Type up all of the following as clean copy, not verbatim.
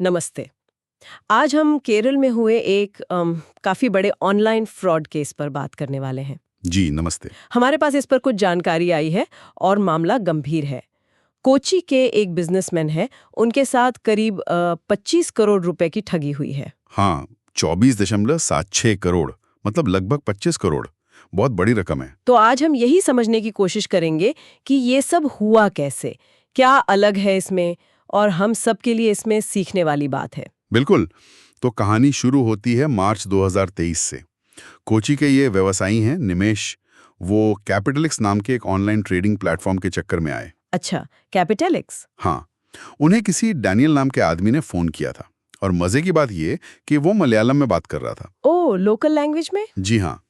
नमस्ते। आज हम केरल में हुए एक काफी बड़े ऑनलाइन फ्रॉड केस पर बात करने वाले हैं। जी नमस्ते। हमारे पास इस पर कुछ जानकारी आई है और मामला गंभीर है। कोची के एक बिजनेसमैन है, उनके साथ करीब 25 करोड़ रुपए की ठगी हुई है। हाँ, 24.76 करोड़ मतलब लगभग 25 करोड़। बहुत बड़ी रकम है। तो आज हम यही समझने की कोशिश करेंगे कि ये सब हुआ कैसे, क्या अलग है इसमें, और हम सब के लिए इसमें सीखने वाली बात है। बिल्कुल। तो कहानी शुरू होती है मार्च 2023 से। कोची के ये व्यवसायी हैं निमेश। वो कैपिटलिक्स नाम के एक ऑनलाइन ट्रेडिंग प्लेटफॉर्म के चक्कर में आए। अच्छा, कैपिटलिक्स। हाँ, उन्हें किसी डैनियल नाम के आदमी ने फोन किया था। और मजे की बात ये कि वो मलयालम में बात कर रहा था। ओ, लोकल लैंग्वेज में। जी हाँ,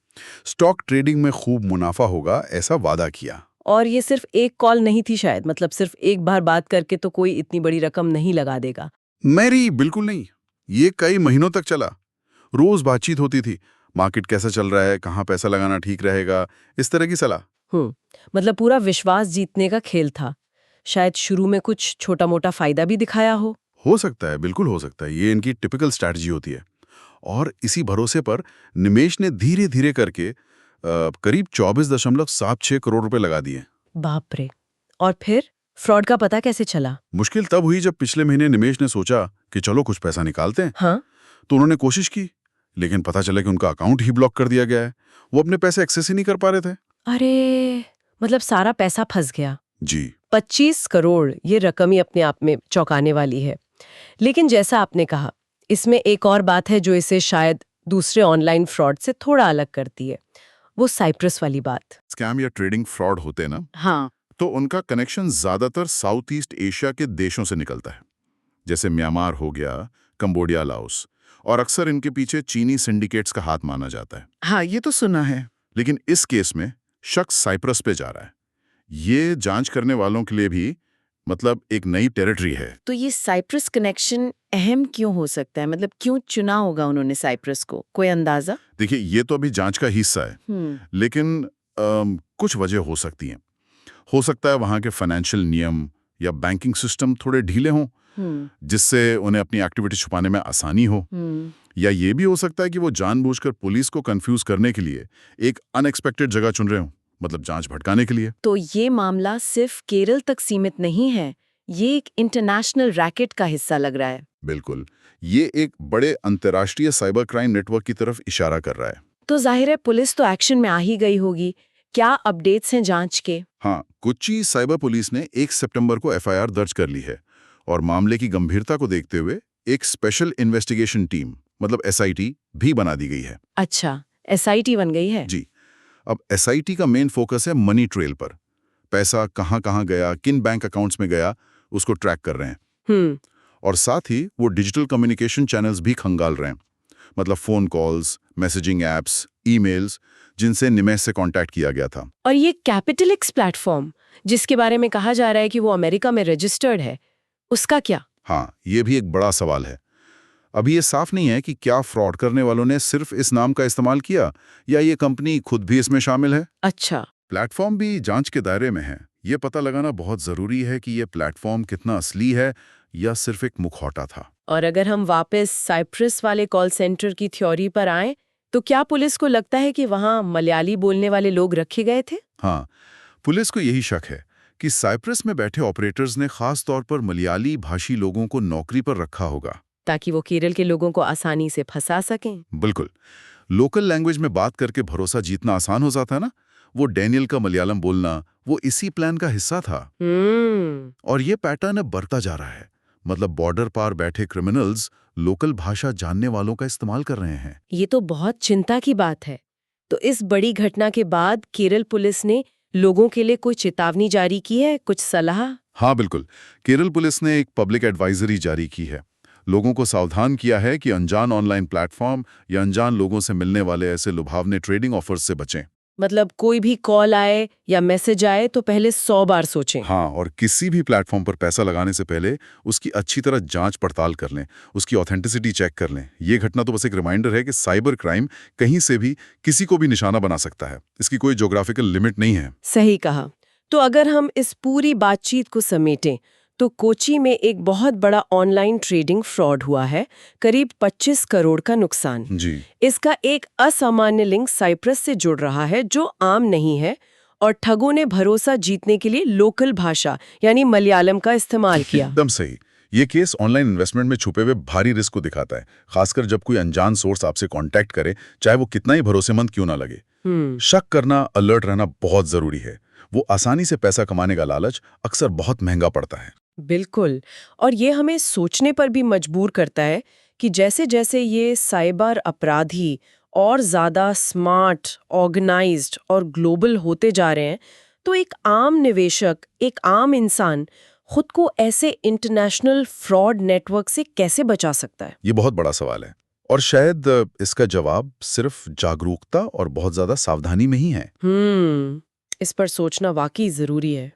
स्टॉक ट्रेडिंग में खूब मुनाफा होगा ऐसा वादा किया। और ये सिर्फ एक कॉल नहीं थी शायद, मतलब सिर्फ एक बार बात करके तो कोई इतनी बड़ी रकम नहीं लगा देगा। मेरी बिल्कुल नहीं। ये कई महीनों तक चला। रोज बातचीत होती थी। मार्केट कैसा चल रहा है, कहाँ पैसा लगाना ठीक रहेगा, इस तरह की सलाह। मतलब पूरा विश्वास जीतने का खेल था। शायद शुरू में कुछ छोटा मोटा फायदा भी दिखाया हो सकता है, बिल्कुल हो सकता है। ये इनकी टिपिकल स्ट्रैटेजी होती है। और इसी भरोसे पर निमेश ने धीरे धीरे करके करीब 24.76 करोड़ रुपए लगा दिए। बाप रे। और फिर फ्रॉड का पता कैसे चला? मुश्किल तब हुई जब पिछले महीने निमेश ने सोचा कि चलो कुछ पैसा निकालते हैं। हाँ। तो उन्होंने कोशिश की, लेकिन पता चला कि उनका अकाउंट ही ब्लॉक कर दिया गया है। वो अपने पैसे एक्सेस ही नहीं कर पा रहे थे। अरे, मतलब सारा पैसा फंस गया। जी 25 करोड़, ये रकम ही अपने आप में चौंकाने वाली है। लेकिन जैसा आपने कहा, इसमें एक और बात है जो इसे शायद दूसरे ऑनलाइन फ्रॉड से थोड़ा अलग करती है। वो साइप्रस वाली बात। स्कैम या ट्रेडिंग फ्रॉड होते हैं ना, हाँ। तो उनका कनेक्शन ज्यादातर साउथ ईस्ट एशिया के देशों से निकलता है। जैसे म्यांमार हो गया, कंबोडिया, लाओस। और अक्सर इनके पीछे चीनी सिंडिकेट्स का हाथ माना जाता है। हाँ, ये तो सुना है। लेकिन इस केस में शक साइप्रस पे जा रहा है। ये जांच करने वालों के लिए भी मतलब एक नई टेरिटरी है। तो ये साइप्रस कनेक्शन अहम क्यों हो सकता है? मतलब क्यों चुना होगा उन्होंने साइप्रस को? कोई अंदाजा? देखिए, ये तो अभी जांच का हिस्सा है। लेकिन कुछ वजह हो सकती हैं। हो सकता है वहाँ के फाइनेंशियल नियम या बैंकिंग सिस्टम थोड़े ढीले हों, जिससे उन्हें अपनी एक्टिविटी छुपाने में आसानी हो। या ये भी हो सकता है कि वो जानबूझकर पुलिस को कंफ्यूज करने के लिए एक अनएक्सपेक्टेड जगह चुन रहे हों, मतलब जांच भटकाने के लिए। तो ये मामला सिर्फ केरल तक सीमित नहीं है, ये एक इंटरनेशनल रैकेट का हिस्सा लग रहा है। बिल्कुल, ये एक बड़े अंतर्राष्ट्रीय साइबर क्राइम नेटवर्क की तरफ इशारा कर रहा है। तो जाहिर है पुलिस तो एक्शन में आ ही गई होगी। क्या अपडेट्स हैं जांच के? हाँ, कोच्चि साइबर पुलिस ने 1 सितंबर को एफआईआर दर्ज कर ली है। और मामले की गंभीरता को देखते हुए एक स्पेशल इन्वेस्टिगेशन टीम मतलब एसआईटी भी बना दी गई है। अच्छा, एसआईटी बन गई है। जी, अब एसआईटी का मेन फोकस है मनी ट्रेल पर। पैसा कहाँ कहाँ गया, किन बैंक अकाउंट्स में गया, उसको ट्रैक कर रहे हैं। और साथ ही वो डिजिटल कम्युनिकेशन चैनल्स भी खंगाल रहे हैं, मतलब phone calls, messaging apps, emails, जिनसे निमेश से कांटेक्ट किया गया था। और ये कैपिटलिक्स प्लेटफॉर्म, जिसके बारे में कहा जा रहा है कि वो अमेरिका में रजिस्टर्ड है, उसका क्या? हाँ, ये भी एक बड़ा सवाल है। अभी ये साफ नहीं है कि क्या फ्रॉड करने वालों ने सिर्फ इस नाम का इस्तेमाल किया या ये कंपनी खुद भी इसमें शामिल है। अच्छा। प्लेटफॉर्म भी जांच के दायरे में है। ये पता लगाना बहुत जरूरी है कि ये प्लेटफॉर्म कितना असली है या सिर्फ एक मुखौटा था। और अगर हम वापस साइप्रस वाले कॉल सेंटर की थ्योरी पर आएं, तो क्या पुलिस को लगता है कि वहां मलयाली बोलने वाले लोग रखे गए थे? हाँ, पुलिस को यही शक है कि साइप्रस में बैठे ऑपरेटर्स ने खास तौर पर मलयाली भाषी लोगों को नौकरी पर रखा होगा, ताकि वो केरल के लोगों को आसानी से फंसा सकें। बिल्कुल। लोकल लैंग्वेज में बात करके भरोसा जीतना आसान हो जाता है ना। वो डैनियल का मलयालम बोलना, वो इसी प्लान का हिस्सा था। और ये पैटर्न अब बढ़ता जा रहा है। मतलब बॉर्डर पार बैठे क्रिमिनल्स लोकल भाषा जानने वालों का इस्तेमाल कर रहे हैं। ये तो बहुत चिंता की बात है। तो इस बड़ी घटना के बाद केरल पुलिस ने लोगों के लिए कोई चेतावनी जारी की है, कुछ सलाह? हाँ बिल्कुल, केरल पुलिस ने एक पब्लिक एडवाइजरी जारी की है। लोगों को सावधान किया है कि अनजान ऑनलाइन प्लेटफॉर्म या अनजान लोगों से मिलने वाले ऐसे लुभावने ट्रेडिंग ऑफर्स से बचें। मतलब कोई भी कॉल आए या मैसेज आए तो पहले 100 बार सोचें। हाँ, और किसी भी प्लेटफॉर्म पर पैसा लगाने से पहले उसकी अच्छी तरह जांच पड़ताल कर लें, उसकी ऑथेंटिसिटी चेक कर लें। ये घटना तो बस एक रिमाइंडर है कि साइबर क्राइम कहीं से भी किसी को भी निशाना बना सकता है। इसकी कोई ज्योग्राफिकल लिमिट नहीं है। सही कहा। तो अगर हम इस पूरी बातचीत को समेटें, तो कोची में एक बहुत बड़ा ऑनलाइन ट्रेडिंग फ्रॉड हुआ है, करीब 25 करोड़ का नुकसान। जी। इसका एक असामान्य लिंक साइप्रस से जुड़ रहा है जो आम नहीं है, और ठगों ने भरोसा जीतने के लिए लोकल भाषा यानी मलयालम का इस्तेमाल किया। एकदम सही। ये केस ऑनलाइन इन्वेस्टमेंट में छुपे हुए भारी रिस्क को दिखाता है, खासकर जब कोई अनजान सोर्स आपसे कांटेक्ट करे, चाहे वो कितना ही भरोसेमंद क्यों ना लगे। शक करना, अलर्ट रहना बहुत जरूरी है। वो आसानी से पैसा कमाने का लालच अक्सर बहुत महंगा पड़ता है। बिल्कुल, और ये हमें सोचने पर भी मजबूर करता है कि जैसे जैसे ये साइबर अपराधी और ज़्यादा स्मार्ट, ऑर्गेनाइज्ड और ग्लोबल होते जा रहे हैं, तो एक आम निवेशक, एक आम इंसान खुद को ऐसे इंटरनेशनल फ्रॉड नेटवर्क से कैसे बचा सकता है? ये बहुत बड़ा सवाल है, और शायद इसका जवाब सिर्फ जागरूकता और बहुत ज्यादा सावधानी में ही है। इस पर सोचना वाकई ज़रूरी है।